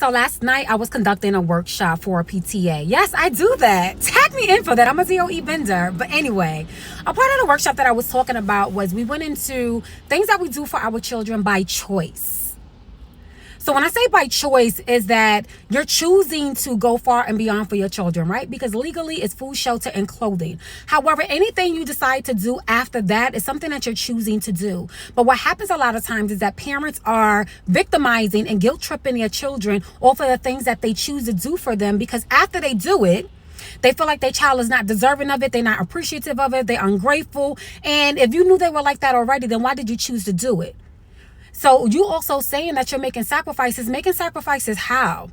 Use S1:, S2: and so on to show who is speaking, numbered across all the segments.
S1: So last night I was conducting a workshop for a PTA. Yes, I do that. Tag me in for that. I'm a DOE vendor. But anyway, a part of the workshop that I was talking about was we went into things that we do for our children by choice. So when I say by choice is that you're choosing to go far and beyond for your children, right? Because legally it's food, shelter, and clothing. However, anything you decide to do after that is something that you're choosing to do. But what happens a lot of times is that parents are victimizing and guilt tripping their children off of the things that they choose to do for them, because after they do it, they feel like their child is not deserving of it. They're not appreciative of it. They're ungrateful. And if you knew they were like that already, then why did you choose to do it? So you also saying that you're making sacrifices how?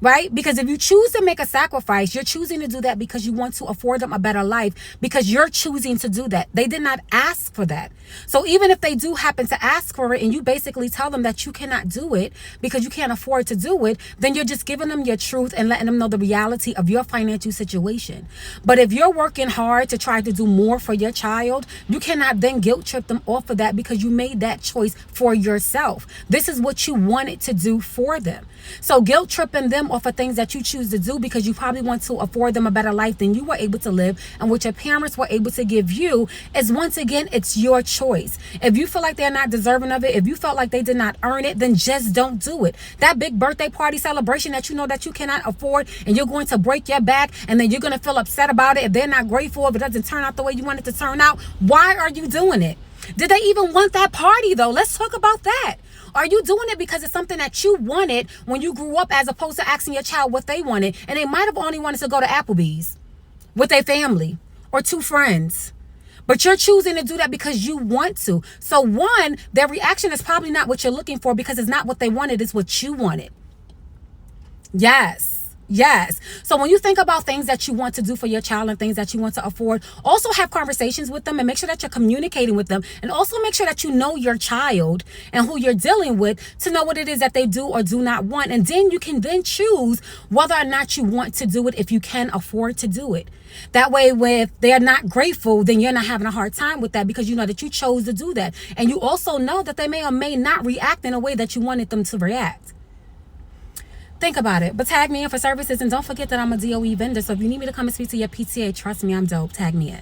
S1: Right? Because if you choose to make a sacrifice, you're choosing to do that because you want to afford them a better life, because you're choosing to do that. They did not ask for that. So even if they do happen to ask for it and you basically tell them that you cannot do it because you can't afford to do it, then you're just giving them your truth and letting them know the reality of your financial situation. But if you're working hard to try to do more for your child, you cannot then guilt trip them off of that because you made that choice for yourself. This is what you wanted to do for them. So guilt tripping them off of things that you choose to do because you probably want to afford them a better life than you were able to live and what your parents were able to give you is, once again, it's your choice. If you feel like they're not deserving of it, if you felt like they did not earn it, then just don't do it. That big birthday party celebration that you know that you cannot afford and you're going to break your back and then you're going to feel upset about it if they're not grateful, if it doesn't turn out the way you want it to turn out, why are you doing it? Did they even want that party though? Let's talk about that. Are you doing it because it's something that you wanted when you grew up, as opposed to asking your child what they wanted? And they might have only wanted to go to Applebee's with their family or two friends. But you're choosing to do that because you want to. So one, their reaction is probably not what you're looking for because it's not what they wanted, it's what you wanted. Yes. Yes. So when you think about things that you want to do for your child and things that you want to afford, also have conversations with them and make sure that you're communicating with them, and also make sure that you know your child and who you're dealing with to know what it is that they do or do not want. And then you can then choose whether or not you want to do it if you can afford to do it. That way, if they're not grateful, then you're not having a hard time with that because you know that you chose to do that. And you also know that they may or may not react in a way that you wanted them to react. Think about it. But tag me in for services, and don't forget that I'm a DOE vendor. So if you need me to come and speak to your PTA, trust me, I'm dope. Tag me in.